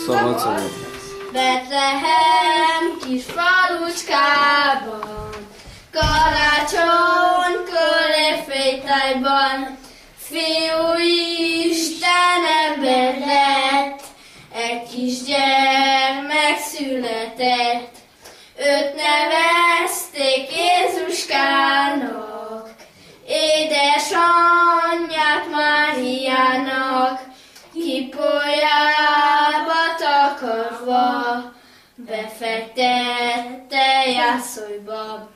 Szabad. Betlehem kis falucskában, karácsony körépfétájban, Fiú Isten ember lett, egy kis gyermek született. Őt nevezték Jézuskának, édesanyját Máriának, kipoljába takarva, befektette jászolba.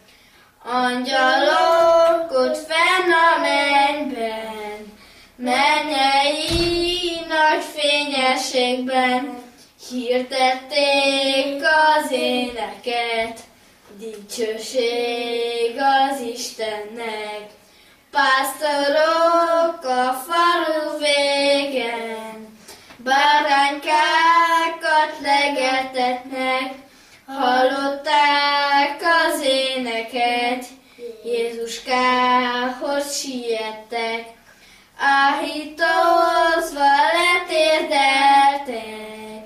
Angyalok ott fenn a mennyben, mennyei nagy fényességben, hirdették az éneket, dicsőség az Istennek. Pásztorok a falu végen, báránykákat legeltetnek, hallották az éneket, Jézuskához siettek, áhítozva letérdeltek,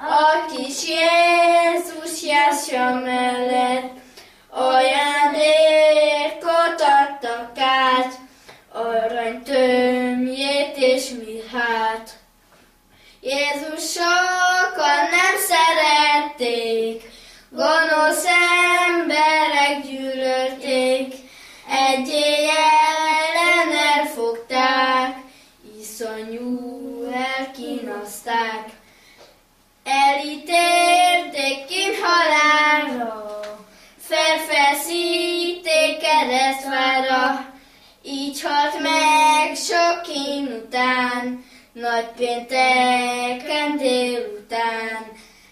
a kis Jézus jászja mellett, ajándékot adtak át, aranytömjét és mirhát. Jézus sokan nem szerették, gonosz emberek gyűlölték, egy éjjelen elfogták, iszonyú elkínozták. Elítélték kínhalálra, felfeszíték keresztfára, így halt meg sok kín után, nagypénteken délután.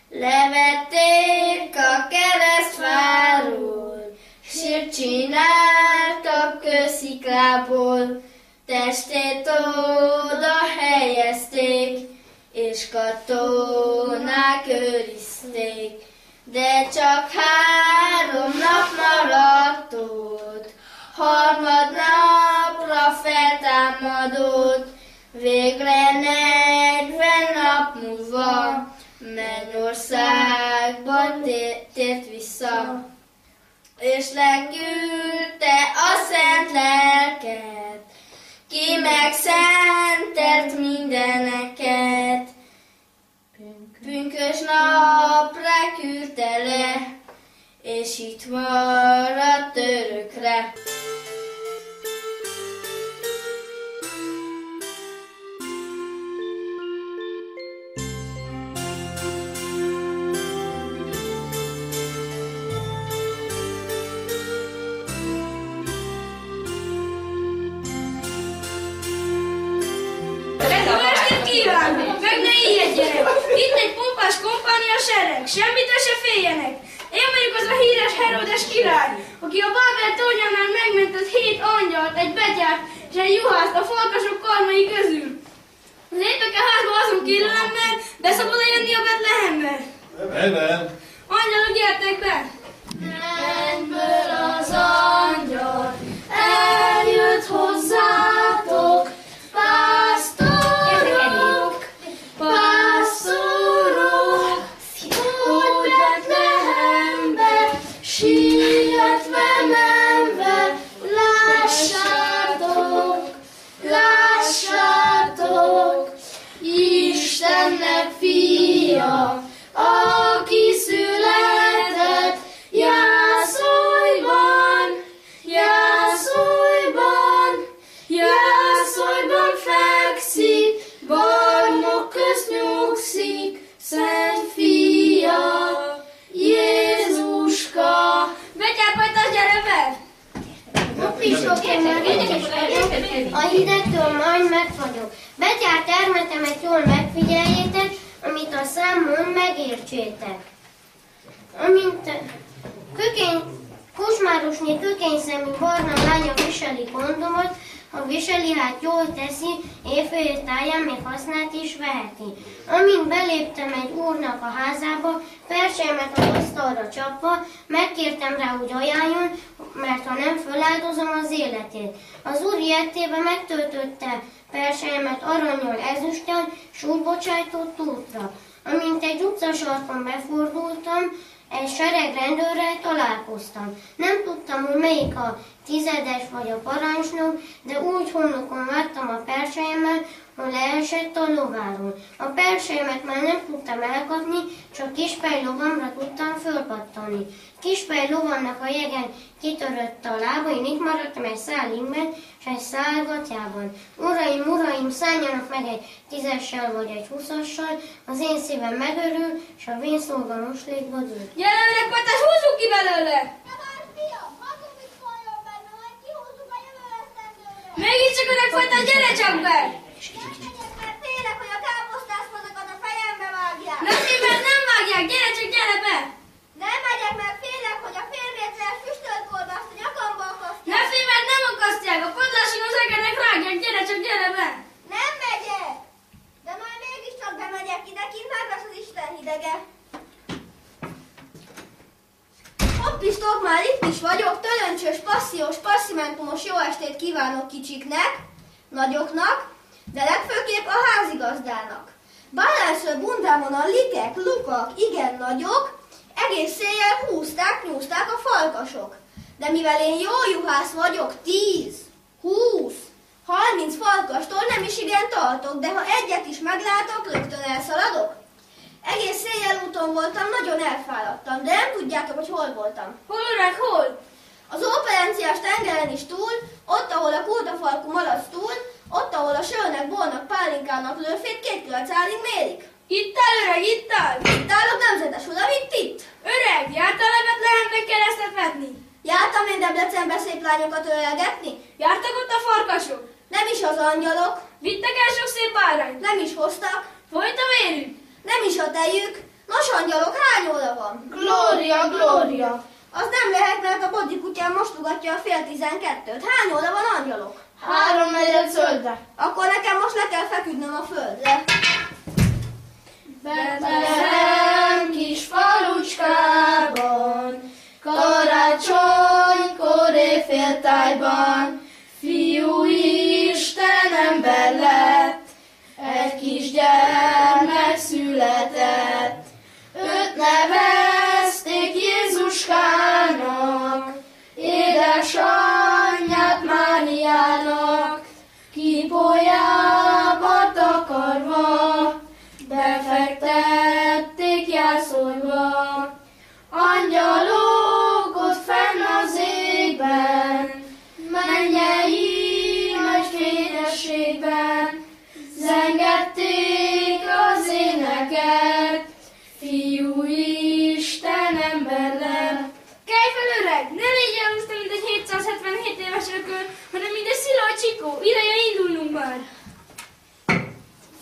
Levették a keresztfáról, sírt csináltak kősziklából, testét oda helyezték, és katonák őrizték. De csak 3 nap maradt ott, harmadnapra feltámadott, végre 40 nap múlva Mennyországba tért vissza, és leküldte a szent lelket, ki megszentelt mindeneket. Pünkös napra küldte le, és itt maradt örökre. Meg ne ijedjenek! Itt egy pompás kompánia sereg, semmitől se féljenek! Én vagyok az a híres Heródes király, aki a Bábel tornyánál megmentett 7 angyalt, egy betyárt és egy juhászt a farkasok karmai közül. Léptek a házba azon kérelemmel, be szabad jönni a Betlehembe? Nem. Angyalok, gyertek be! Mennyből az angyal eljött hozzátok, pásztorok, pásztorok, úgy Betlehembe, sietve menve, lássátok, lássátok, Istennek fia, aki született, jászolban, jászolban, jászolban fekszik, barmok közt nyugszik, Szent Fia, Jézuska. Betyárpajtás, gyere be! A hidegtől majd megfagyok. Betyár termetemet jól megfigyeljétek, amit a szám mond, megértsétek. Amint kocsmárosné kökényszemű barna lánya viseli kondomot, ha viseli, hát jól teszi, éjfél táján még hasznát is veheti. Amint beléptem egy úrnak a házába, persemet az asztalra csapva, megkértem rá, hogy ajánljon, mert ha nem, föláldozom az életét. Az úr ilyettében megtöltötte persemet arannyal, ezüsttel, s úgy bocsájtott útra. Amint egy utcasarkon befordultam, egy sereg rendőrrel találkoztam. Nem tudtam, hogy melyik a tizedes vagy a parancsnok, de úgy homlokon vágtam a perselyemmel, hogy leesett a lováról. A perselymet már nem tudtam elkapni, csak Kispely lovamra tudtam fölpattani. Kispely lovamnak a jegen kitörött a lába, én itt maradtam egy szál ingben, és egy szál gatyában. Uraim, szálljanak meg egy 10-essel vagy egy 20-assal, az én szívem megörül, és a vén szolga moslékba dől. Gyere, öreg patás, húzzuk ki belőle! Mégiscsak öreg patás, gyere csak be! Félek, hogy a káposztászpozokat a fejembe vágják. Na szíved, nem vágják, gyere csak, gyere be! Nem megyek, mert félek, hogy a fél méteres füstölt kolba azt a nyakamba akasztják. Ne szíved, nem akasztják, a padláson az egerek rágják, gyere csak, gyere be! Nem megyek! De majd mégiscsak bemegyek ide, kint megvesz az Isten hidege. Hopp már itt is vagyok, tölöncsös, passziós, passzimentumos jó estét kívánok kicsiknek, nagyoknak, de legfőképp a házigazdának. Bálánszöl bundámon a likek, lukak, igen nagyok, egész széjjel húzták, nyúzták a falkasok. De mivel én jó juhász vagyok, 10, 20, 30 falkastól nem is igen tartok, de ha egyet is meglátok, rögtön elszaladok. Egész széjjel úton voltam, nagyon elfáradtam, de nem tudjátok, hogy hol voltam. Hol, öreg, hol? Az óperenciás tengeren is túl, ott, ahol a kódafalkú malac túl, ott, ahol a sörnek, bornak, pálinkának lőfét 2 kilacálig mérik. Itt áll, öreg, itt áll! Itt állok, nemzetes uram, itt! Öreg, jártál a Betlehembe keresztet vetni? Jártam én Debrecenbe szép lányokat ölelgetni? Jártak ott a farkasok? Nem is az angyalok, Vittek el sok szép bárányt? nem is hoztak, Folyt a vérük? nem is a tejük. Nos, angyalok, hány óra van? Glória, glória! Az nem lehet, mert a bodi kutyám mostogatja a fél 12-t. Hány óra van, angyalok? 3-4-5-re. Akkor nekem most le kell feküdnöm a földre. Betlehem kis falucskában, karácsonykor éjféltájban, fiú Isten ember lett, egy kis gyermek született. Őt nevezték Jézuskának, édesanyját Máriának, kípójába takarva, befektették jászolva. Angyalok ott fenn az égben, mennyei nagy fényességben, zengették az éneket, fiú Isten ember lett. Kelj fel, öreg! Ne légy elúszta, mint egy 777 éves ökör, hanem mint egy szilaj csikó. Ideje indulnunk már!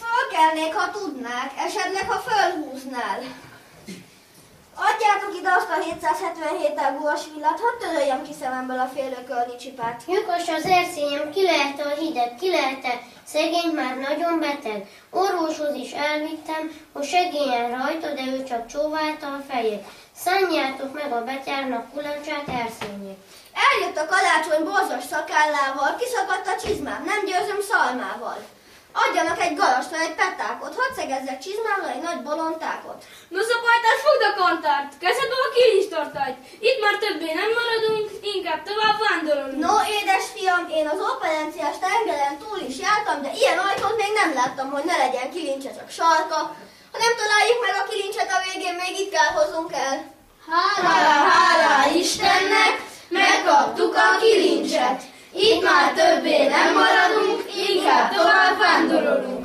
Fölkelnék, ha tudnák, esetleg, ha fölhúznál. Adjátok ide azt a 777 ágúas villat, hadd töröljem ki szememből a félökölni csipát. Lyukos az erszényem, ki lehet a hideg, ki lehet szegény már nagyon beteg. Orvoshoz is elvittem, hogy segélyen rajta, de ő csak csóválta a fejét. Szánjátok meg a betyárnak kulancsát erszényét. Eljött a karácsony borzos szakállával, kiszakadt a csizmám, nem győzöm szalmával. Adjanak egy galast vagy egy petákot, hadd szegezzek csizmámra egy nagy bolontákot. No szapajtás, fogd a kantárt! Kezedbe a kilincstartályt! Itt már többé nem maradunk, inkább tovább vándorolunk. No, édes fiam, én az operenciás tengeren túl is jártam, de ilyen ajtót még nem láttam, hogy ne legyen kilincse, csak sarka. Ha nem találjuk meg a kilincset a végén, még itt kell hozzunk el. Hálá Istennek, megkaptuk a kilincset! Itt már többé nem maradunk, inkább tovább vándorolunk.